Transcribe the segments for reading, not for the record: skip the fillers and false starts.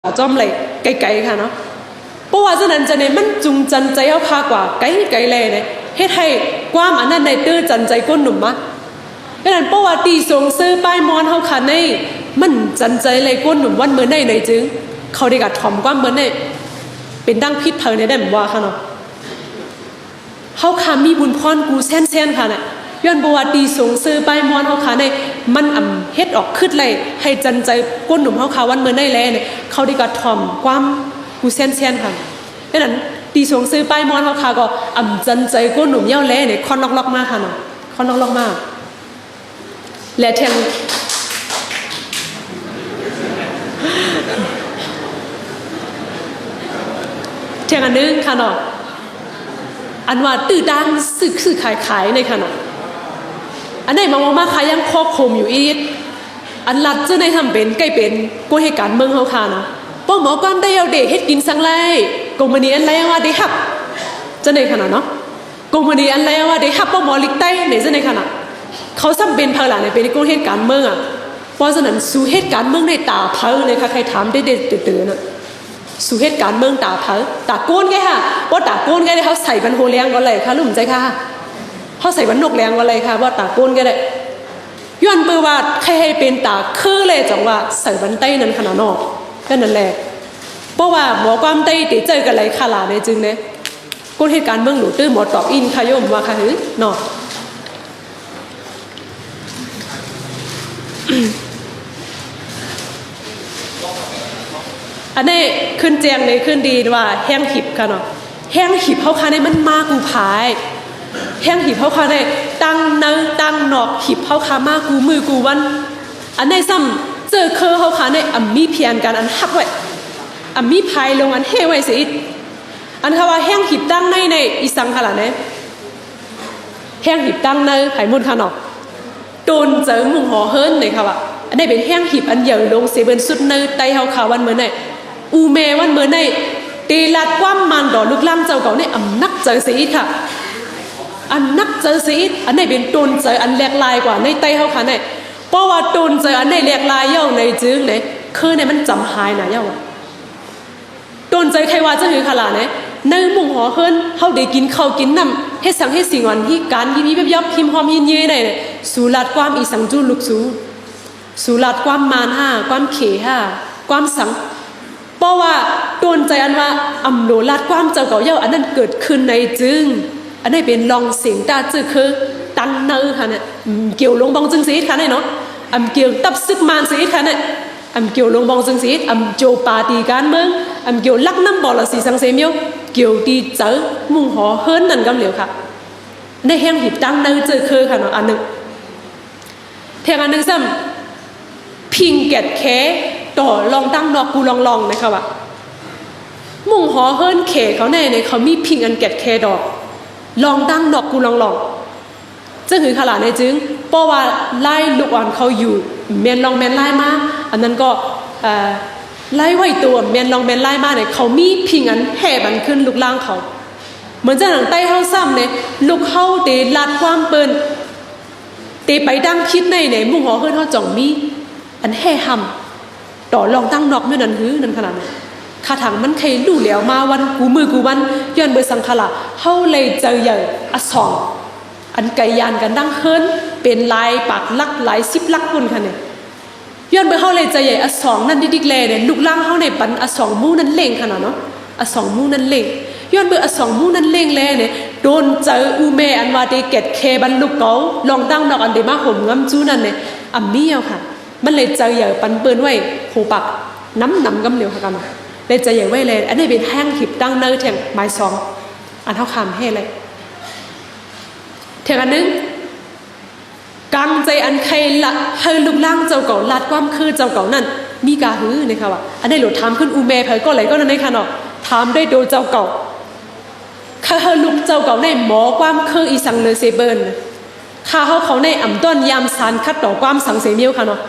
จอมเลยไกลๆค่ะเนาะเพราะว่าฉะนั้นจะเนี่ยมันจุงจันใจเอาคากว่าไกลเลยเนี่ยเฮ็ดให้ความอันนั้นในตื้อจันใจก้นหนุ่มมะดังนั้นเพราะว่าตีสงซื้อป้ายมอนเขาค่ะในมันจันใจเลยก้นหนุ่มวันเมื่อในในจึงเขาได้กัดถ่อมความเหมือนในเป็นดังพิษเพลินในได้เหมือนว่าค่ะเนาะเขาค่ะมีบุญพรกูแซ่นค่ะเนี่ยย้อนบวชตีสงซื้อป้ายมอนเขาค่ะในมันเฮ็ดออกขึ้นเลยให้จันใจก้นหนุ่มเขาค่ะวันเมื่อในแล้วเนี่ยเขาได้กัดถ่อมความกูแซ่นค่ะดังนั้นตีสงซื้อป้ายมอนเขาค่ะก็จันใจก้นหนุ่มเย้าแล้วเนี่ยคอนล็อกมากค่ะเนาะคอนล็อกมากและแทงอันนึงค่ะเนาะอันว่าตื้อดังสื่อขายในค่ะเนาะอันไหนมาขายยังครอบคลุมอยู่อีกอันลัดจะในทำเป็นใกล้เป็นกูเหตุการณ์เมืองเขาค่ะนะป้อหมอก้อนได้เอาเด็กเฮ็ดกินสังไรกงมันนี้อันไรว่าได้หับจะในขนาดเนาะกงมันนี้อันไรว่าได้หับป้อหมอลิกใต้ในจะในขนาดเขาซ้ำเป็นพลังในเป็นกูเหตุการณ์เมืองอ่ะเพราะฉะนั้นสู่เหตุการณ์เมืองในตาเพลเลยค่ะใครถามได้ตื่นน่ะสู่เหตุการณ์เมืองตาเพลตาโกนไงค่ะว่าตาโกนไงเขาใส่บันโฮเลี้ยงก็เลยค่ะรู้มั้ยใจค่ะเขาใส่บันนกแรงก็เลยค่ะว่าตาโกนก็ได้ย้อนเปิดว่าใครให้เป็นตาคือเลยจังว่าใส่บันใต้นั้นขนาดนอกก็นั่นแหละเพราะว่าหมอความใต้ติเจอกันไรคาลาในจึงเนี่ยก้นเหตุการณ์เมืองหลูตื้อหมอตอบอินขยมว่าค่ะหือนอกอันนี้ขึ้นแจงในขึ้นดีว่าแห้งหิบค่ะเนาะแห้งหิบเขาค่ะในมันมากกูพายแห้งหิบเขาค่ะในตั้งเนื้อตั้งหนอกหิบเขาค่ะมากกูมือกูวันอันในซ้ำเจอเคอเขาค่ะในมีเพียนกันอันหักไว้มีพายลงอันเฮไว้สิอันเขาว่าแห้งหิบตั้งในอีสังค่ะล่ะเนี่ยแห้งหิบตั้งในไผ่มุนค่ะเนาะโดนเจอมุงหอเฮิร์นเลยค่ะว่าอันนี้เป็นแห้งหิบอันใหญ่ลงเสียเป็นสุดเนื้อไตเขาค่ะวันเมื่อไหนอูเมวันเมื่อไหนตีลัดความมันดอกลูกล่างเจ้าเก่าเนี่ยนักเจอสิค่ะอันนักเจอสิอันนี้เป็นตูนเจออันแหลกลายกว่าในไตเขาค่ะเนี่ยเพราะว่าตูนเจออันในแหลกลายเย่าในจึงเนี่ยคือเนี่ยมันจำหายนะเย่าตูนเจอใครว่าจะหือขลาเนี่ยในมุงหอเฮิร์นเขาได้กินข้าวกินน้ำให้สังให้สิ่งวันที่การยิ้มยิ้มยับพิมพ์หอมยินเย่เนี่ยสูลัดความอีสังจูลุกสูลัดความมานห้าความเขห้าความสังเพราะว่าโดนใจอันว่าโหลลัดความเจ้าเก่าเย่าอันนั้นเกิดขึ้นในจึงอันนี้เป็นลองเสียงตาจื้อคือตันเนอค่ะเนี่ยเกี่ยวลงบองจึงสีค่ะเนี่ยเนาะเกี่ยวตับซึกมานสีค่ะเนี่ยเกี่ยวลงบองจึงสีโจปาตีการเมืองเกี่ยวลักน้ำบ่อละสีสังเสมิวเกี่ยวตีเจอมุ่งหอเฮิร์นนั่นกำเหลียวค่ะในแห้งหิบตังเนอจื้อคือค่ะเนาะอันหนึ่งแทงอันหนึ่งซ้ำพิงแกดแคต่อลองตั้งดอกกูลองนะคะว่ามุ่งหอเฮิร์นเขเขาแน่เนี่ยเขามีพิงอันแกดแคดอกลองตั้งดอกกูลองจะหือขลาในจึงเพราะว่าไล่ลูกอ่อนเขาอยู่เมียนลองเมียนไล่มาอันนั้นก็ไล่ไว้ตัวเมียนลองเมียนไล่มาเนี่ยเขามีพิงอันแห่บันขึ้นลูกล่างเขาเหมือนจะหนังใต้เข้าซ้ำเนี่ยลูกเข้าเตะลัดความเปิ้นเตะไปดังคิดในมุ่งหอเฮิร์นเขาจ่องมีอันแห่หำต่อลองตั้งดอกเมื่อนั้นหือนั่นขนาดนั้นคาถังมันใครรู้แล้วมาวันกูมือกูวันย้อนเบอร์สังขละเฮาเลยเจอใหญ่สองอันไก่ยานกันดังเฮิรนเป็นลายปากลักหลาย10ลักคนค่ะเนี่ยย้อนเบอร์เฮาเลยเจอใหญ่สองนั่นดิกแลเนี่ยลูกล่างเฮาในปันสองมู่นั่นเล่งขนาดเนาะสองมู่นั่นเล่งย้อนเบอร์สองมู่นั่นเล่งแลเนี่ยโดนเจออูเมอันว่าเตเกตเคบันลูกเกาลองตั้งดอกอันเดมาห่มงำจูนั่นเนี่ยมีเอาค่ะมันเลยเจอใหญ่ปันเปิ้นไว้โหปักน้ำกำเหลียวค่ะกันเลยจะใหญ่ไว้เลยอันนี้เป็นแห้งหิบตั้งเนื้อแทงไม้ซองอันเท่าคำให้เลยแทงอันนึงกังใจอันใครละเฮลูกล่างเจ้าเก่าลัดความคือเจ้าเก่านั่นมีกาหื้อนะคะว่าอันนี้หลุดถามขึ้นอูเมเพยก็ไหลก็นั่นในค่ะเนาะถามได้โดยเจ้าเก่าข้าเฮลูกเจ้าเก่าในหมอความคืออีสังเลเซเบิร์นข้าเขาในต้นยามสารคัดต่อความสังเสมิวค่ะเนาะ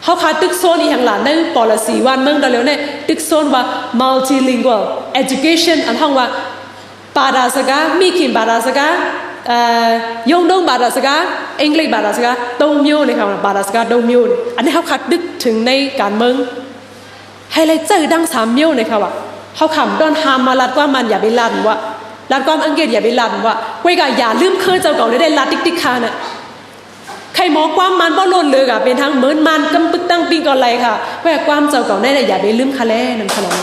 เขาขาตึกโซนอีกอย่างหลานในปอลสีวันเมืองดาวเลียวเนี่ยตึกโซนว่า multilingual education อันห้องว่าบาดาสกามีขินบาดาสกายงดงบาดาสกาอังกฤษบาดาสกาตงมิวนะครับบาดาสกาตงมิวอันนี้เขาขาตึกถึงในการเมือง ให้เลยเจอดังสามเมียวเลยค่ะว่าเขาขำดอนหามมาลัดว่ามันอย่าไปลัดว่าลัดความอังเกตอย่าไปลัดว่าเว้ยก็อย่าลืมเคยเจ้าเก่าได้ลัดติ๊กๆค่ะน่ะใครมองความมันบ่ล้นเลยค่ะเป็นทั้งเหมือนมันกำปึกตั้งปีก่อนไรค่ะเว้ยความเจ้าเก่าได้อย่าไปลืมค่ะแล่นั่นขนาด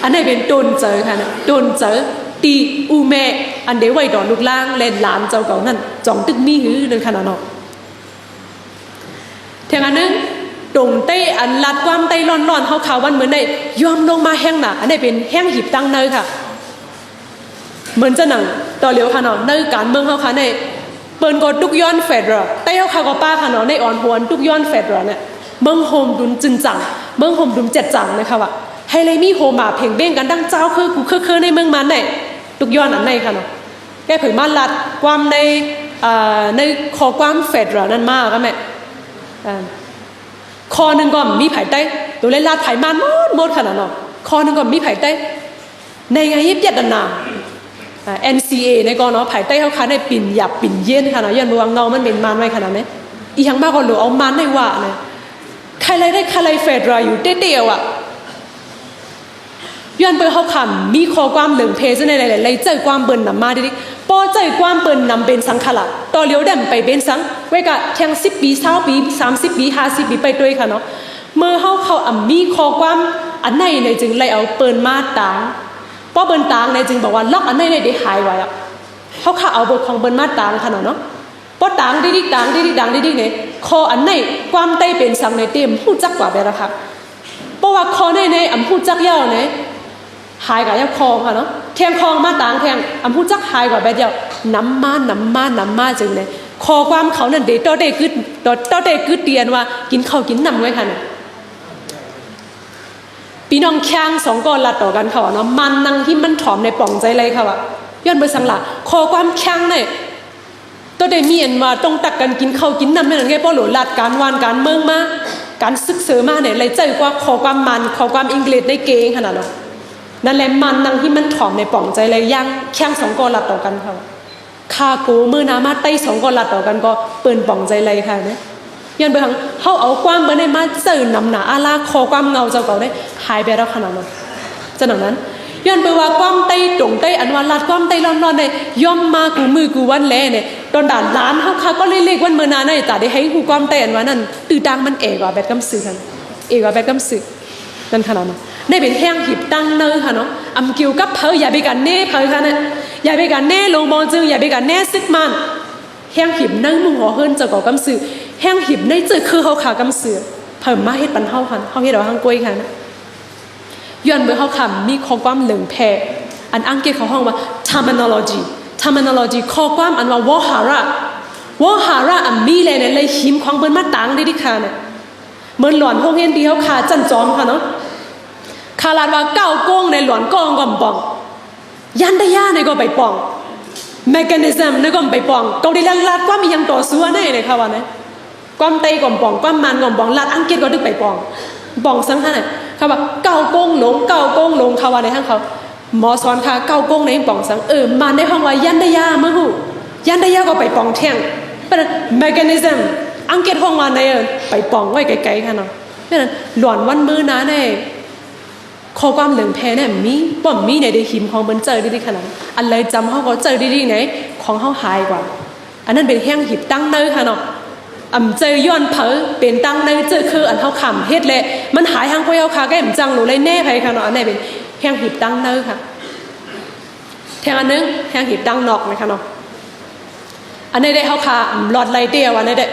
อันนี้เป็นโดนเจอค่ะนะโดนเจอตีอูแม่อันเดียวไว้ดอนลูกล่างเล่นหลานเจ้าเก่านั่นจ่องตึกมีหื้อนั่นขนาดเนาะเท่านั้นตรงเต้อันลัดความเต้ร้อนๆเขาข่าววันเหมือนได้ยอมลงมาแห้งหนาอันนี้เป็นแห้งหีบตั้งเนยค่ะเหมือนจะหนังต่อเหลียวค่ะเนาะเนยการเมืองเขาค่ะในเปิลกดทุกย้อนเฟดรอเต้เขาข่าวกับป้าค่ะเนาะในอ่อนหวนทุกย้อนเฟดรอเนี่ยเมืองโฮมดุนจึงจังเมืองโฮมดุนเจ็ดจังนะคะว่าให้เลยมีโฮมาเพ่งเบ้งกันดังเจ้าคือกูคือในเมืองมันเนี่ยทุกย้อนอันในค่ะเนาะแกเผยมาลัดความในขอความเฟดรอนั่นมากก็แม่คอหนึ่งก็มีไผ่ใต้ตัวเล่นลาดไผ่มันหมดขนาดเนาะคอหนึ่งก็มีไผ่ใต้ในไงยิบยัดดันนาNCA ในกองเนาะไผ่ใต้เขาค้าในปิ่นหยับปิ่นเย็นขนาดยันบวงเงามันเป็นมันไว้ขนาดนี้อีกอย่างมากก็หลูเอามันได้ว่าเลยใครเลยได้ใครเลยเฟดรออยู่เตี้ยวอ่ะย้อนเปิดเขาขำมีข้อความเหลืองเพจในหลายๆเลยเจอความเบิ่นนำมาดิพอเจอความเบิ่นนำเป็นสังขละต่อเลี้ยวเด่มไปเป็นสังไว้กับแข่ง10 ปี20 ปี30 ปี50 ปีไปด้วยค่ะเนาะเมื่อเขามีข้อความอันไหนในจึงเลยเอาเปิดมาต่างเพราะเบิ่นต่างในจึงบอกว่าล็อกอันไหนในได้หายไว้อะเขาเอาบทของเบิ่นมาต่างค่ะเนาะเพราะต่างดิๆต่างดิๆต่างดิๆเนี่ยข้ออันไหนความใต้เป็นสังในเต็มพูดจักกว่าไปแล้วค่ะเพราะว่าข้อในอันพูดจักยาวเนี่ยหายกับยับคองค่ะเนาะแข่งคองมาต่างแข่งอันพูดจักหายกว่าแบบเดียวน้ำมาจึงเลยคอความเขานั่นเด็ดต่อเด็กกึดเตียนว่ากินข้าวกินน้ำไว้ค่ะพี่น้องแข่งสองก้อนลัดต่อกันเขาเนาะมันนั่งที่มันถอมในป่องใจเลยค่ะว่าย้อนไปสังหละคอความแข่งเนี่ยตัวเด็กมีอันว่าต้องตักกันกินข้าวกินน้ำไม่เหมือนไงป้อหลุดลัดการวานการเมืองมาการศึกษามาเนี่ยเลยใจกว่าคอความมันคอความอังกฤษในเก่งขนาดเนาะนั่นแหละมันนั่งที่มันถอมในป่องใจเลยย่างแข่งสองกอลัดต่อกันค่ะคาโกมือนามาไต้สองกอลัดต่อกันก็เปิ่นป่องใจเลยค่ะเนี่ยยันไปทางเขาเอาความเมื่อในมาเจอนำหนาอาลาคอความเงาเจ้าเก่าได้หายไปแล้วขนาดนั้นจะหนังนั้นยันไปว่าความไต้ตรงไต้อันวันลัดความไต้ร้อนๆเนี่ยย่อมมากูมือกูวันแลเนี่ยตอนด่านล้านเขาค่ะก็เล็กๆวันเมื่อนาในแต่ได้ให้กูความไต้อันวันนั้นตื่นดังมันเอกว่าแบบกำสือกันเอกว่าแบบกำสือนั่นขนาดนั้นได้เป็นแห้งหิบตั้งเนอค่ะเนาะอำเกี่ยวกับเพออย่าไปกันแน่เพอค่ะเนี่ยอย่าไปกันแน่ลงมองจึงอย่าไปกันแน่ซึกมันแห้งหิบนั่งมึงหัวเฮิรนจะก่อกำสือแห้งหิบในจืดคือเขาขากำสือเพิ่มมาเฮ็ดปันเฮาค่ะเฮาเฮ็ดเอาห้างกล้วยค่ะนะย้อนเมื่อเขาขำมีข้อความเหลืองแพรอันอังกฤษเขาห้องว่า terminology ข้อความอันว่าวหาระอันมีเลยเนี่ยเลยหิมของเบิ้นมาต่างได้ดิค่ะเนี่ยเหมือนหลอนห้องเฮ็ดดีเขาขาจันจอมค่ะเนาะคาลาดว่าเก้าโก้งในหลวนก้องก็ป่องยันได้ย่าในก็ไปป่องเมคานิซึมในก็ไปป่องเกาหลีลาดก็มียังต่อสู้ในเลยค่ะว่าเนี่ยความไตก็ป่องความมันก็ป่องลาดอังกฤษก็ดึกไปป่องสังขารเนี่ยเขาว่าเก้าโก้งหลงเขาว่าในห้างเขาหมอสอนค่ะเก้าโก้งในป่องสังมันในห้องว่ายันได้ย่าเมื่อหูยันได้ย่าก็ไปป่องเที่ยงเป็นเมคานิซึมอังกฤษห้องว่าในไปป่องไว้ไกลๆค่ะเนาะเพราะนั้นหลวนวันมือนะในข้อความเหลืองแพเนี่ยมีในเดหิมของมันเจอดีๆขนาดอันเลยจำเขาก็เจอดีๆไหนของเขาหายกว่าอันนั้นเป็นแห้งหิบตั้งเนยค่ะเนาะเจอย้อนเผอเป็นตั้งเนยเจอคืออันเขาขำเฮ็ดเลยมันหายทางพวกเขาค่ะก็จังหนูเลยแน่ไปค่ะเนาะอันนี้เป็นแห้งหิบตั้งเนยค่ะแทงอันนึงแห้งหิบตั้งนอกนะคะเนาะอันนี้ได้เขาค่ะหลอดไหลเดียวอันนี้ได้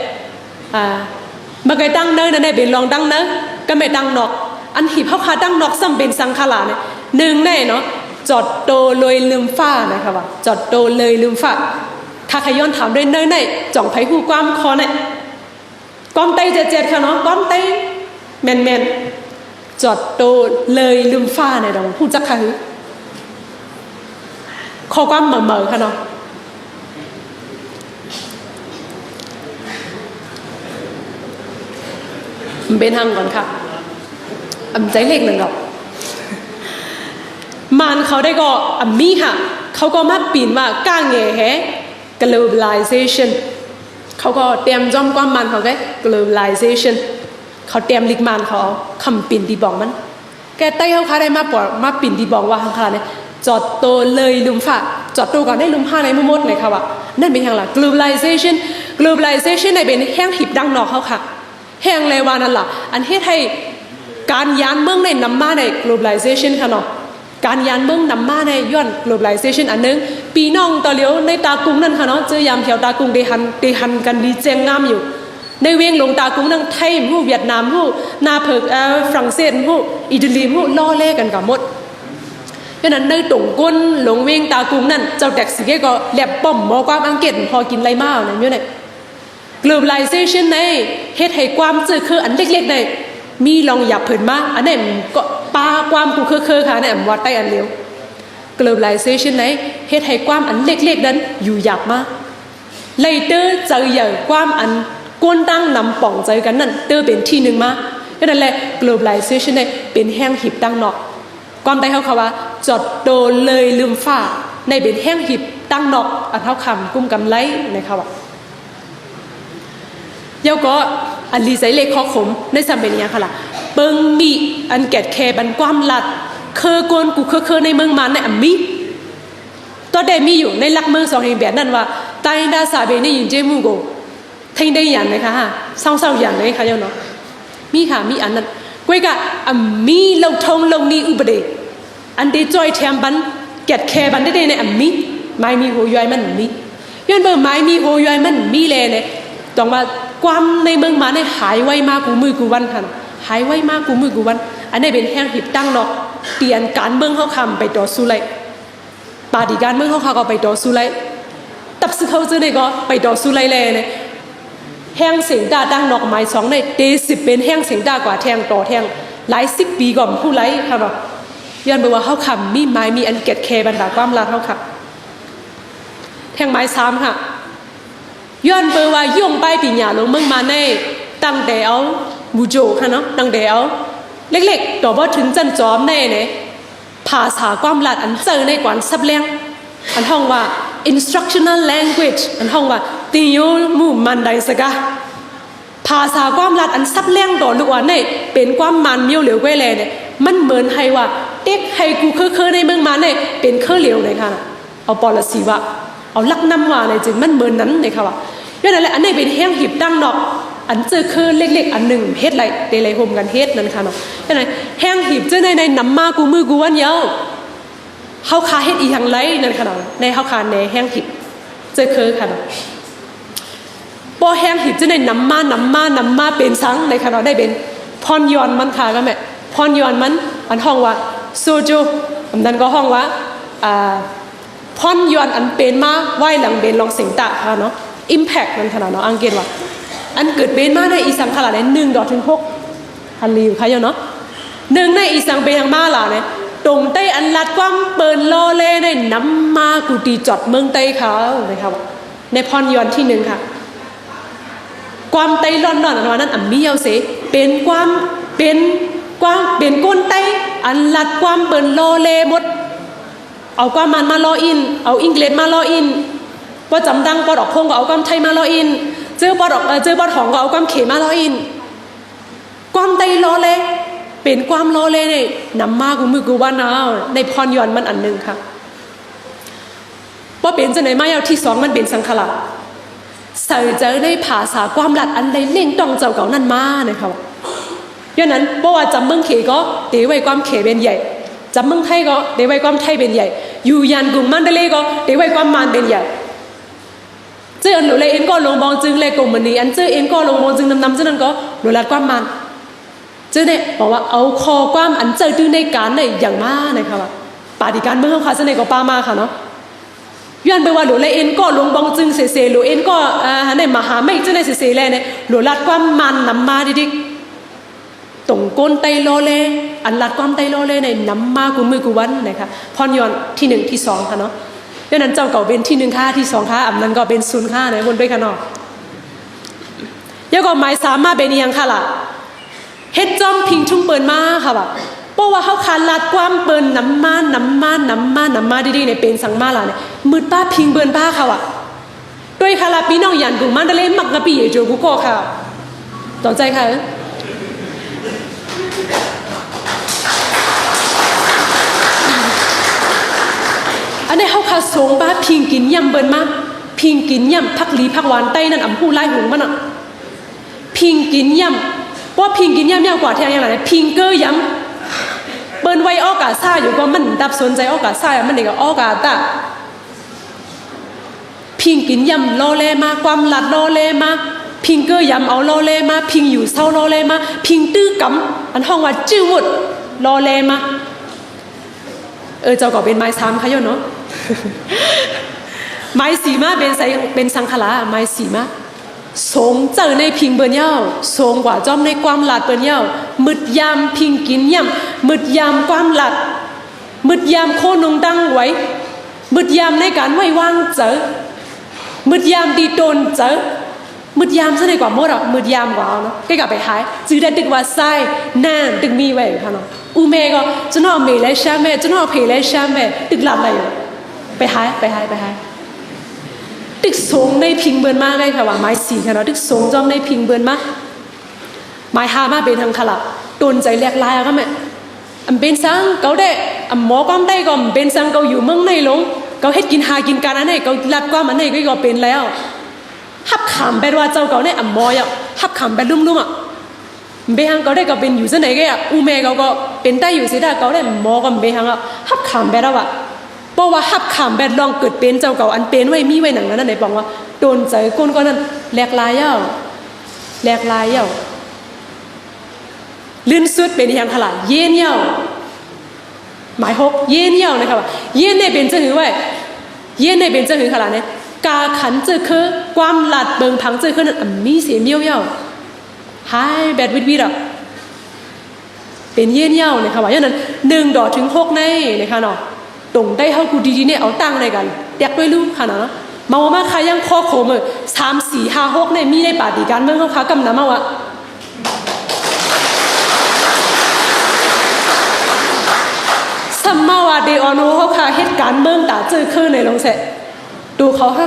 มาไกลตั้งเนยนั่นได้เป็นลองตั้งเนยก็ไม่ตั้งนอกอันหิบเขาคาดังนอกซ้ำเป็นสังขารเนี่ยหนึ่งแน่เนาะจอดโตเลยลืมฟ้านะคะว่าจอดโตเลยลืมฟ้าถ้าใครย้อนถามด้วยเนยจ่องไผ่หูความคอเนี่ยความไตเจ็ดค่ะเนาะความไตแมนจอดโตเลยลืมฟ้าเนี่ยเราพูดจักค่ะคือข้อความเหม่อค่ะเนาะเป็นทางก่อนค่ะใจเล็กหนึ่งหรอกมันเขาได้ก็มีค่ะเขาก็มาปีนว่าก้างเง่แฮ globalization เขาก็เตรียมจอมความมันเขาแก globalization เขาเตรียมลิกมันเขาคำปิ่นดีบอกมันแกไต้เขาได้มาปิ่นดีบอกว่าข้างๆเนี่ยจอดโตเลยลุมฝ่าจอดโตก่อนได้ลุมผ้าในมุมดเลยค่ะว่านั่นเป็นอย่างไร globalization ในเป็นแห้งหิบดังนอกเขาค่ะแห้งเลวานั่นล่ะอันเฮ็ดให้การยานเมืองในนำมาใน globalization ค่ะเนาะการยานเมืองนำมาในย้อน globalization อันนึงปีน้องตะเลียวในตากรุงนั่นค่ะเนาะเจอยามแถวตากรุงเดหันกันดีเจงงามอยู่ในเวียงลงตากรุงนั่งไทยผู้เวียดนามผู้นาเพิกฝรั่งเศสผู้อิตาลีผู้ล่อเล่กันกับหมดเพราะนั้นในตรงก้นหลงเวียงตากรุงนั่นเจ้าแท็กซี่ก็แหลบป้อมหมอความอังกฤษพอกินไรมากเนี่ยเนี่ย globalization ในเฮ็ดให้ความเจอคืออันเล็กๆในมีลองหยับเผินมาอันนี้ก็ปาความกูคือค่ะเนี่ยวัดใต้อันเลี้ยว globalization ในเฮ็ดให้ความอันเล็กๆนั้นอยู่หยับมาเลยเตอเจออย่างความอันก้นตั้งนำป่องใจกันนั่นเตอเป็นที่หนึ่งมาเพราะนั่นแหละ globalization ในเป็นแห้งหิบตั้งนอกความได้เขาว่าจอดโตเลยลืมฟ้าในเป็นแห้งหิบตั้งนอกอันเท่าคำกุ้มกำไรนะคะว่าเดี๋ยวก็อันลีใจเล็กข้อขมในสัมเป็นยังค่ะล่ะเปิงมีอันแกดแคบันความลัดเคอโกนกูเคอในเมืองมันในอัมมีตัวได้มีอยู่ในหลักเมืองสองแห่งแบบนั้นว่าตายดาสาเบนี่ยินเจมูโกทิ้งได้อย่างไรคะฮะเศร้าอย่างไรคะเจ้าเนาะมีค่ะมีอันนั้นก้อยกะอัมมีเราทงเรานี่อุปเดอันเดจอยแถมบันแกดแคบันได้ในอัมมีไม่มีโหยอยมันมีย้อนเบอร์ไม่มีโหยอยมันมีเลยเนี่ยต้องมาความในเมืองมาในหายไว้มากกูมือกูวันค่ะหายไว้มากกูมือกูวันอันนี้เป็นแห้งหิบตั้งเนาะเปลี่ยนการเมืองเขาคำไปต่อสู้เลยปาฏิการเมืองเขาก็ไปต่อสู้เลยตับซึ่งเขาจะได้ก็ไปต่อสู้เลยเนี่ยแห้งเสียงด่าดังนอกไม้สองในเดสิบเป็นแห้งเสียงด่ากว่าแทงต่อแทงหลาย10 ปีก่อนผู้ไรค่ะเนาะย้อนไปว่าเขาคำมีไม้มีอันเกตแคบรรดาความรักเขาค่ะแทงไม้ซ้ำค่ะย้อนไปว่าย่งไปปีหยาลงเมืองมาในตั้งแต่เอาบูโจค่ะเนาะตั้งแต่เอาเล็กๆต่อว่าถึงจันจอมแน่เนี่ยภาษาความลัดอันเจอในกวนซับแรงอันห้องว่า instructional language อันห้องว่าติโยมูมันไดสกะภาษาความลัดอันซับแรงต่อลูกวันเนี่ยเป็นความมันเมียวเหลียวแกแลเนี่ยมันเหมือนให้ว่าเด็กให้กูเคยในเมืองมาเนี่ยเป็นเคยเหลียวเลยค่ะเอาปอลสีว่าเอาลักน้ำว่าในจึงมันเหมือนนั้นเลยค่ะว่าย้อนนั่นแหละอันนี้เป็นแห้งหิบดังนอกอันเจอคือเล็กๆอันหนึ่งเฮ็ดไรเตะไรโฮมกันเฮ็ดนั่นค่ะเนาะย้อนนั่นแห้งหิบเจอในน้ำมากูมือกูวันเยอะเขาคาเฮ็ดอีกอย่างไรนั่นค่ะเนาะในเขาคาในแห้งหิบเจอคือค่ะเนาะพอแห้งหิบเจอในน้ำมาเป็นสังในค่ะเนาะได้เป็นพรยอนมันค่ะก็แม่พรยอนมันอันห้องว่าโซโจอันนั้นก็ห้องว่าพรยอนอันเป็นมาไหวหลังเบนลองสิงตะค่ะเนาะimpact มันขนาดเนาะอังเกตว่าอันเกิดเป็นมาในอีสังขลาใน1-6อันรีวค่ะเนาะ1ในอีสังเป็นทางมาล่ะเนี่ยตรงใต้อันลัดความเปิดโลเลในน้ำมากูตีจอดเมืองใต้เขาเลยค่ะในพรยอนที่1ค่ะความใต้ร้อนๆอันนั้นอันมีเอาเสเป็นความเป็นก้นใต้อันลัดความเปิดโลเลหมดเอาความมันมาลออินเอาอังกฤษมาลออินว่าจำดังปอดออกพงก็เอาความไทยมาลออินเจอปอดของก็เอาความเขมาลออินความไตลอเลยเป็นความลอเลยเนี่ยนำมากูมือกูว่านาในพรยอนมันอันหนึ่งค่ะว่าเป็นจะไหนมาเอาที่2มันเป็นสังขละใส่เจอในภาษาความหลัดอันใดเล่งต้องเจ้าเก่านั่นมาเนี่ยค่ะย้อนนั้นเพราะว่าจำเมืองเขก็เตะไว้ความเขเป็นใหญ่จำเมืองไทยก็เตะไว้ความไทยเป็นใหญ่อยู่ยันกรุงมันเดเลก็เตะไว้ความมันเป็นใหญ่เจออันหนูเลยเอ็นก็ลงบองจึงเลยกลมมันนี้อันเจอเอ็นก็ลงบองจึงนำเจอนั่นก็หนูรัดความมันเจอเนี่ยบอกว่าเอาคอความอันเจอตื้อในการเนี่ยอย่างมากเลยค่ะว่าปฏิการเมื่อเขาขาเสน่ห์ก็ป้ามาค่ะเนาะย้อนไปว่าหนูเลยเอ็นก็ลงบองจึงเสหนูเอ็นก็ในมหาไม่เจอในเสเลยเนี่ยหนูรัดความมันนำมาดิตรงก้นไตโลเลอันรัดความไตโลเลในนำมากูมือกูวันนะคะพรยอนที่1ที่2ค่ะเนาะดังนั้นเจ้าเก่าเป็นที่1ค่าที่2ค่าอันนั้นก็เป็น0ค่านะวนไปกันเนาะแล้วก็หมาย3มาเป็นยังค่ะล่ะเฮ็ดจอมพิงทุ่งเปินมาค่ะว่าเพราะว่าเขาขาดลัดความเปินน้ำมาดีๆเนี่ยเป็นสังมาล่ะเนี่ยมืดป้าพิงเปินป้าค่ะว่า ด้วยค่ะละพี่น้องยันกูมันเลยมักกะปีเจอกูก็ค่ะต่อใจค่ะอันนี้เขาขาสงบ้าพิงกินยำเบิ้ลมาพิงกินยำพักหลีพักหวานไต้นั่นอ่ำผู้ไล่หงมันอ่ะพิงกินยำว่าพิงกินยำยาวกว่าแทงอย่างไรพิงเกอร์ยำเบิ้ลไว้ออกาซ่าอยู่ก็มันดับสนใจออกาซ่ามันเด็กก็ออกาตาพิงกินยำโลเลมาความหลัดโลเลมาพิงเกอร์ยำเอาโลเลมาพิงอยู่เศร้าโลเลมาพิงตื้อกำอันห้องว่าจื้อวุดโลเลมาเจ้าก็เป็นไม้ซ้ำค่ะโยนเนาะไม้สีมาเป็นสังขละไม้สีมาสงเจอในพิงเบิร์นเย้าสงกว่าจอมในความหลัดเบิร์นเย้ามึดยามพิงกินยำมึดยามความหลัดมึดยามโคนงดังไว้มึดยามในการไว้วางเจอมึดยามดีโดนเจอมึดยามซะในกว่าหมดอ่ะมึดยามกว่าเนาะก็กลับไปหายจื้อได้ดึกว่าไส้หน้าดึกมีไว้ค่ะเนาะอูเมก็จะนอเมและชาเมจะนอเพและชาเมดึกหลับอะไรอยู่ไปหายดึกสงในพิงเบิร์นมากเลยค่ะว่าไม้สีค่ะเนาะดึกสงจอมในพิงเบิร์นมากไม้หามาเป็นทางขลับโดนใจแหลกลายก็แม่เป็นสังเขาได้หมอความได้ก็เป็นสังเขาอยู่เมืองในหลงเขาเฮ็ดกินหากินการอันไหนเขาลัดความอันไหนก็เป็นแล้วฮับขำแปลว่าเจ้าเขาเนี่ยหมออ่ะฮับขำแปลลุ่มๆอ่ะเบหังเขาได้ก็เป็นอยู่ซะไหนก็อ่ะอูเมเขาก็เป็นได้อยู่สิได้เขาได้หมอก็เบหังอ่ะฮับขำแปลว่าเพราะว่าฮับขำแปลลองเกิดเป็นเจ้าเขาอันเป็นไว้มีไว้หนังนั้นไหนบอกว่าโดนใจก้นก็นั่นแหลกลายอ่ะแหลกลายอ่ะลื่นสุดเป็นอย่างขลาดเย็นอ่ะหมายหกเย็นอ่ะนะครับเย็นในเป็นเจ้าหือไว้เย็นในเป็นเจ้าหือขลาดเนี่ยกาขันเจอคือความหลัดเบิงพังเจอคือนั่นมีเสียเมี่ยวเย่าหายแบดวิดอ่ะเป็นเย็นเย่าเนี่ยค่ะว่าอย่างนั้น1 ดอกถึง 6ในนะคะเนาะตรงได้เฮากูดีๆเนี่ยเอาตั้งในกันแตกด้วยลูกค่ะเนาะมาว่าใครยังข้อโขม3 4 5 6ในมีในปาฏิการเมืองเฮาค้ากำนำมาว่าสัมมาว่าเดออนโฮเฮาค้าเหตุการณ์เมืองตาเจอคือในลงเสดูเขาท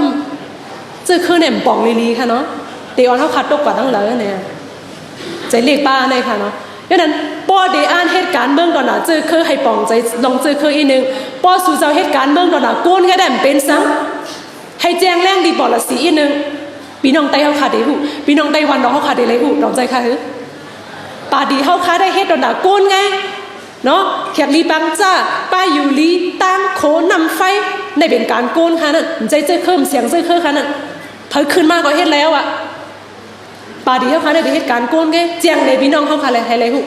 ำเจอคือเนี่ยป่องลีค่ะเนาะเดออนเขาคัดตกกว่าตั้งเลยเนี่ยใจเล็กป้าเลยค่ะเนาะดังนั้นป้อเดอ่านเหตุการณ์เมืองก่อนนะเจอคือให้ป่องใจลองเจอคืออีกนึงป้อสู่เจ้าเหตุการณ์เมืองก่อนนะโกนแค่ได้เป็นซังให้แจ้งแรงดีปอละสีอีกนึงปีน้องไต้เขาขาดเดหูปีน้องไต้วันน้องเขาขาดเดเลยหูลองใจค่ะคือป่าดีเขาขาได้เหตุก่อนนะโกนไงเนาะเขียนลีปังจ้าป้าอยู่ลีตั้งโขนำไฟในเป็นการโกนค่ะนั่นใจเจอเคิมเสียงเจอเคิมค่ะนั่นเพิ่งขึ้นมาก็เฮ็ดแล้วอ่ะป่าดีเขาค่ะได้เหตุการณ์โกนไงเจียงในพี่น้องเขาค่ะอะไรให้ไรหู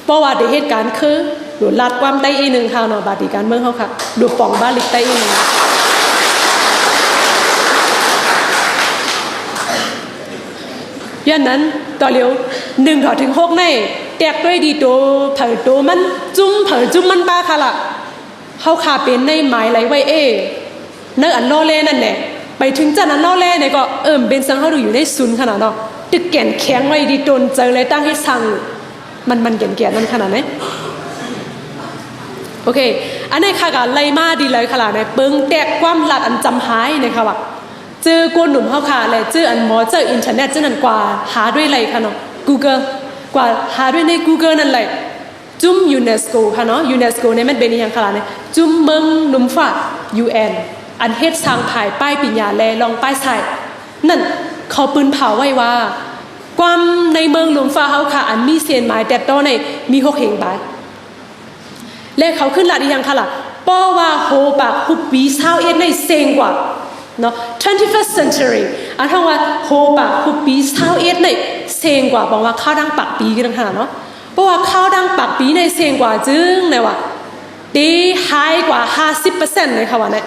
เพราะว่าได้เหตุการณ์คือดูลาดความใต้อีหนึ่งค่ะเนาะป่าดีการเมืองเขาค่ะดูป่องบ้านลิกใต้อีหนึ่งยันนั้นต่อเร็ว1 ถึง 6ในแตกด้วยดีโตเผยโตมันจุ้มเผยจุ้มมันป้าค่ะล่ะเขาขาเป็นในหมายไหลไว้เนื้ออันโลเล่นั่นแหละไปถึงจันอันโลเล่เนี่ยก็เป็นสังเขาดูอยู่ในศูนย์ขนาดเนาะตึกแก่นแข็งไว้ดีโดนเจอเลยตั้งให้สั่งมันแก่นนั่นขนาดไหนโอเคอันนี้ค่ะกับไล่มาดีเลยขนาดไหนเปิ้งแตกความหลัดอันจำหายเนี่ยค่ะว่าเจอก้นหนุ่มเขาค่ะและเจออันหมอเจออินเทอร์เน็ตเจอนั่นกว่าหาด้วยอะไรค่ะเนาะ Google กว่าหาด้วยใน Google นั่นแหละจุ่มยูเนสโกค่ะเนาะยูเนสโกเนี่ยมันเป็นอย่างขนาดนี้จุ่มเมืองนุ่มฟ้า UN อันเฮ็ดสร้างถ่ายป้ายปิญญาแลลองป้ายใส่นั่นเขาปืนเผาไว้ว่าความในเมืองนุ่มฟ้าเขาค่ะอันมีเสียนหมายแต่ต้นในมี6 เหงบาทและเขาขึ้นหลักอีกอย่างค่ะล่ะป้อว่าโฮปากหุบปี21ในเซงกว่าเนาะ 21st century อันทั้งว่าโฮปากหุบปี21ในเซงกว่าบอกว่าข้าวดังปักปีกันขนาดเนาะเพราะว่าข้าวดังปักปีในเซงกว่าจึงในว่าดีไฮกว่า 50% เลยค่ะว่าเนี่ย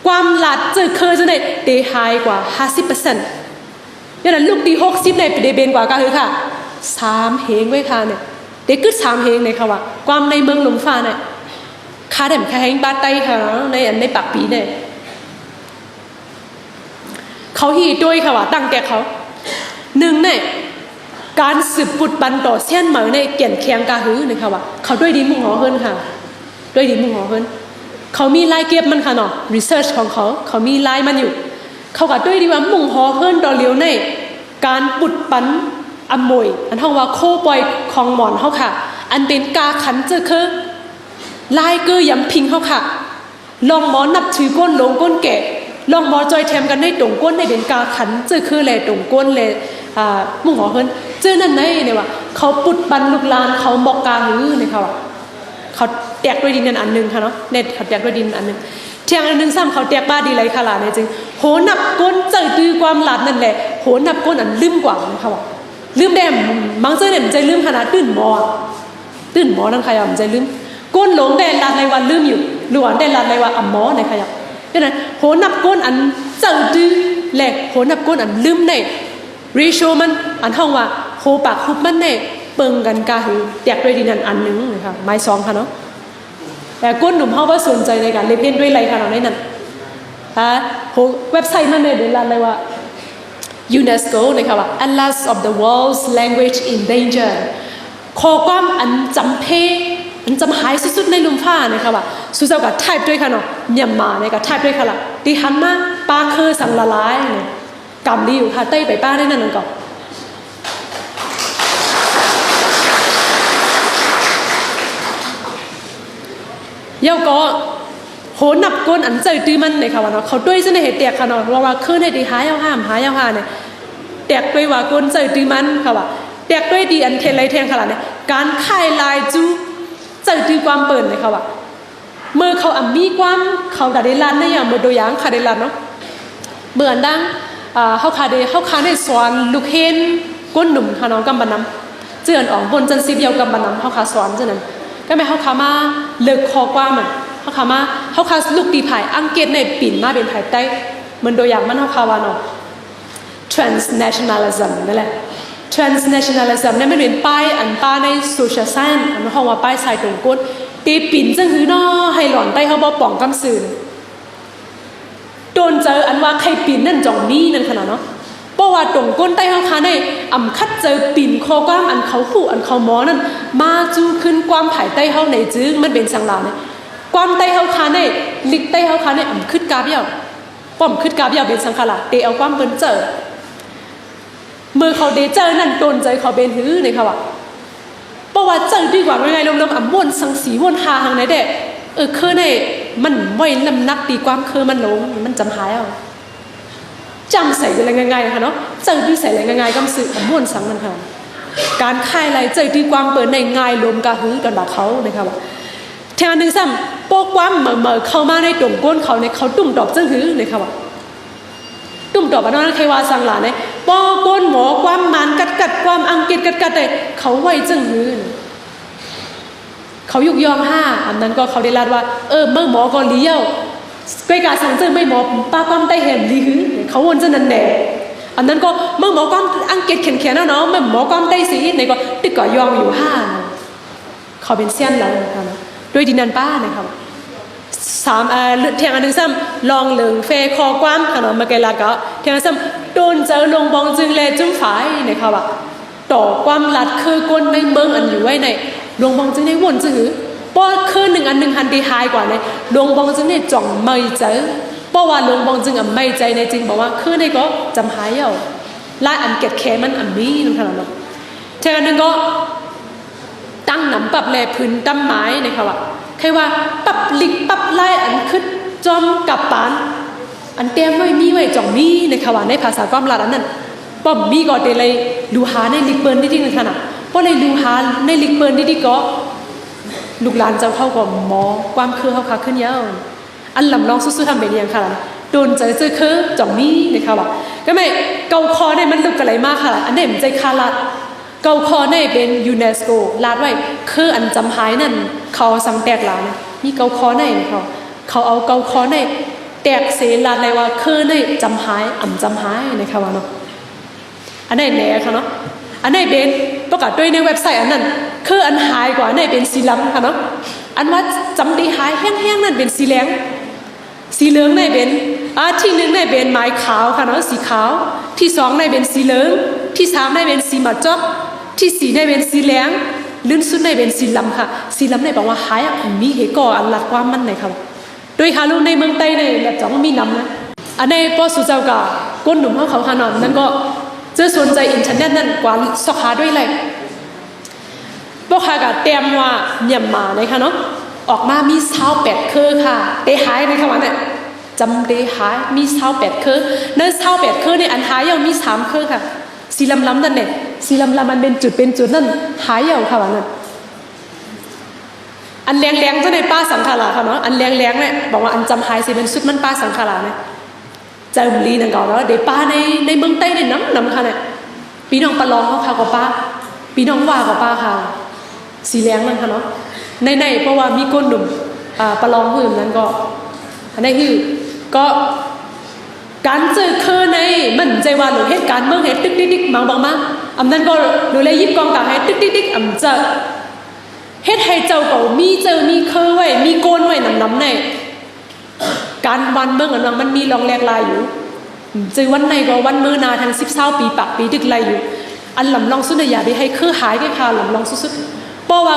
ความหลัดจะเคยจะได้ดีไฮกว่า 50% อย่างนั้นลูกดี60ในเดเบนกว่าก็คือค่ะ3 เหงไว้ค่ะเนี่ยเด็กก็3 เหงเลยค่ะว่าความในเมืองหลงฟ้าเนี่ยค่าเด่มค่าแหงบาไตค่ะในปักปีเนี่ยเขาหีด้วยค่ะว่าตั้งแต่เขา1เนี่ยการสืบปุดบันต่อเส้นเหมือในเกี่ยนแข็งกาหือเนี่ยค่ะว่าเขาด้วยดีมุ่งหอเฮิรนค่ะด้วยดีมุ่งหอเฮิรน เขามีไลน์เก็บมันค่ะเนาะ research ของเขามีไลน์มันอยู่เขาก็ด้วยดีว่ามุ่งหอเฮิรนดอเลียวในการปุดปันอมวยอันเฮาว่าโคปอยของหมอนเฮาค่ะอันเป็นกาขันเจอคือลายเกยำพิงเฮาค่ะลองหมอนับถือก้นลงก้นแก่ลองหมอจอยแถมกันในตรงก้นในเป็นกาขันเจอคือแลตรงก้นแลมุ่งหอเฮิรนเจอนั่นไหนเนี่ยว่าเขาปุดปันลูกลานเขาบอกกาหือเนี่ยค่ะว่าเขาแตกด้วยดินอันนึงค่ะเนาะเน็ตเขาแตกด้วยดินอันนึงเที่ยงอันนึงซ้ำเขาแตกบ้าดีไรค่ะล่ะเนี่ยจริงโหนับก้นเจอดื้อความหลาดนั่นแหละโหนับก้นอันลืมกว่านะคะว่าลืมแดมบางเจอเนี่ยมันใจลืมขนาดตื่นหมอนั่นใครอ่ะมันใจลืมก้นหลงแดนลาดในวันลืมอยู่หลวงแดนลาดในวันอ่ำหมอในใครอ่ะดังนั้นโหนับก้นอันเจอดื้อแหลกโหนับก้นอันลืมในรีโชมันอันห้องว่าโหปากคุบมันในเปิงกันกาหือแตกด้วยดินอันนึงนะคะไม้ซองค่ะเนาะแต่ก้นหนุ่มเขาว่าสนใจในการเรียนด้วยอะไรค่ะเราในนั้นโหเว็บไซต์มันเนี่ยเดี๋ยวอะไรว่า UNESCO นะคะว่า Atlas of the World's Language in Danger ข้อความอันจำเพอันจำหายสุดๆในลุ่มฟ้านะคะว่าสุดๆกับไทป์ด้วยค่ะเนาะเมียนมาเนี่ยกับไทป์ด้วยค่ะล่ะดิฮันมาป้าเคยสั่งละลายเนี่ยกำดีอยู่ค่ะเต้ไปป้าได้นั่นนึงก่อนเย้าก็โหนับก้นอันใจตื้อมันเลยค่ะว่าเนาะเขาด้วยจะในเหตุแตกค่ะเนาะว่าคืนในดีหายเอาห้ามเนี่ยแตกด้วยว่าก้นใจตื้อมันค่ะว่าแตกด้วยดีอันเทนไรแทงค่ะล่ะเนี่ยการคายลายจูใจตื้อความเปิดเลยค่ะว่าเมื่อเขามีความเขาได้ลันในอย่างเมื่อโดยอย่างคาได้ลันเนาะเมื่อดังเขาคาได้สอนลูกเฮนก้นหนุ่มค่ะน้องกำบันน้ำเจือนออกบนจันซีเดียวกำบันน้ำเขาคาสอนเจ้านั้นก็ไม่เขาขามาเลิกคอกว้ามอ่ะเขาขามาเขาขาลูกตีไผ่อังเกตในปิ่นมาเป็นไผ่ใต้เหมือนโดยอย่างมันเขาขาวานอ transnationalism นั่นแหละ transnationalism นี่มันเป็นป้ายอันป้าใน social science อันเขาว่าป้ายสายตรงก้นตีปิ่นจังหือน้อให้หล่อนใต้เขาบอกป่องกำสื่นโดนเจออันว่าใครปิ่นนั่นจ่องนี้นั่นขนาดเนาะเพราะว่าตรงก้นใต้เขาขาในคัดเจอปิ่นคอกว้ามอันเขาคู่อันเขาหมอนั่นมาจูขึ้นความไผ่ใต้เขาในจื้อมันเป็นสังลาเนี่ยความใต้เขาขาในลิกใต้เขาขาในขึ้นกาบยาวป้อมขึ้นกาบยาวเป็นสังขละเตเอาความเปิ้นเจอเมื่อเขาเดเจอนั่นโดนใจเขาเป็นหื้อเนี่ยค่ะว่าเพราะว่าเจอดีกว่าไงลมๆม่วนสังสีม่วนหาทางไหนเด้คือในมันไม่ลำนักดีความคือมันลงมันจำหายเอาจำใส่อะไรง่ายๆค่ะเนาะเจอที่ใส่อะไรง่ายๆก็สื่อม่วนสังมันค่ะการคายอะไรเจอที่ความเปิดในง่ายลมกะหื้อกันแบบเขานะคะว่าแทนหนึ่งซ้ำโปกความเหม่อเข้ามาในตรงก้นเขาในเขาตุ่มดอกจังหื้อนะคะว่าตุ่มดอกอันนั้นใครว่าสังหลาเนี่ยปอก้นหมอความมันกัดความอังกฤษกัดแต่เขาไว้จังหื้อเขายุกยองห้าอันนั้นก็เขาได้รัดว่าเมื่อหมอก็เลี้ยวใกล้การสั่งเจอไม่หมอป้าความได้เห็นดีหื้อเขาวนจะนั่นแหละอันนั้นก็เมื่อหมอความอังกฤษเขียนๆเนาะเมื่อหมอความได้สีในก็ตึกก็ยองอยู่ห้าเขาเป็นเซียนแล้วนะคะด้วยดินนันป้านะครับเทียงอันหนึ่งซ้ำลองเหลืองเฟคอความขนมมาเกลาก็เทียงซ้ำโดนเจอลงบองจึงเลยจุ้งฝ่ายนะคะว่าต่อความหลัดคือก้นในเมืองอันอยู่ไว้ในลงบองจึงในวนจื้อป้อคือหนึ่งอันหนึ่งฮันดีไฮกว่าในลงบองจึงในจ่องไม่เจอเพราะว่าลงบองจึงไม่ใจในจริงบอกว่าคือในก็จำหายเอาไล่อันเก็ดแค่มันมีนั่นขนาดนั้นเทียงอันหนึ่งก็ตั้งหนำปรับแลพื้นตั้มไม้นะคะว่าใครว่าปรับลิกปรับไล่อันขึ้นจอมกับปานอันเต็มไว้มีไว้จ่องมีนะคะว่าในภาษาความลาดอันนั้นป้อมมีก็เดเลยดูหาในลิกเปิลที่ขนาดเพราะเลยดูหาในลิกเปิลที่ก็ลูกหลานเจ้าเข้ากับหมอความคือเขาขาขึ้นเยอะอันลำลองสู้ๆทำเป็นอย่างค่ะโดนเจอคือจ่องมีนะคะว่าก็ไม่เกาคอได้มันลึกอะไรมากค่ะอันนี้มันใจคาลัดเกาคอในเป็นยูเนสโกลาดไว้คืออันจำหายนั่นเขาสังแตกลานะมีเกาคอในเขาเอาเกาคอในแตกเสลาดอะไรว่าคือในจำหายจำหายนะคะว่าเนาะอันนี้แหน่ค่ะเนาะอันนี้เป็นประกาศด้วยในเว็บไซต์อันนั้นคืออันหายกว่าในเป็นสีล้ำค่ะเนาะอันว่าจำดีหายแห้งๆนั่นเป็นสีแดงสีเหลืองในเป็นที่หนึ่งในเป็นไม้ขาวค่ะเนาะสีขาวที่สองในเป็นสีเหลืองที่สามในเป็นสีหมาจอกที่สี่ในเป็นสีแดงลื่นสุดในเป็นสีลำค่ะสีลำในบอกว่าหายมีเหก่ออันหลักความมันไหนค่ะ ด้วยค่ะลูกในเมืองไต้ในแบบจ้องมีน้ำนะอันในพอสุเจ้ากับก้นหนุ่มเขาขนาดนั้นก็จะสนใจอินเทอร์เน็ตนั่นกว่าสอกหาด้วยเลยพวกข้ากับเตรียมว่าเนี่ยมาเลยค่ะเนาะออกมามี28 คือค่ะเตหายในคำว่าเนี่ยจำเตหายมี28 คือนั่น28 คือในอันหายยังมี3 คือค่ะสีลำนั่นเนี่ยสีลำมันเป็นจุดนั่นหายอยู่ค่ะว่านั่นอันแรงๆจะในป้าสังขารค่ะเนาะอันแรงๆเนี่ยบอกว่าอันจำหายสิเป็นสุดมันป้าสังขารเนี่ยเจิมลีนั่นก่อนแล้วเดี๋ยวป้าในเมืองใต้ในน้ำค่ะเนี่ยปีน้องปลาลองเขาค่ะกับป้าปีน้องว่ากับป้าค่ะสีแรงนั่นค่ะเนาะในเพราะว่ามีก้นหนุ่มปลาลองหื่นนั้นก็อันนี้คือก็การเจอเคยในมันใจว่าหนูเหตุการณ์เมืองเหตุติ๊กมาบอกมาอันนั้นก็หนูเลยยิบกองต่างให้ติ๊กอันเจอเฮ็ดให้เจ้าก็มีมีเคยไว้มีโกนไว้น้ำในการวันเมืองอันนั้นมันมีรองแรกลายอยู่จือวันในก็วันมือนาทาง10 ปีปักปีดึกลายอยู่อันลำลองสุดอย่าได้ให้คือหายแค่ค่ะลำลองสุดๆเพราะว่า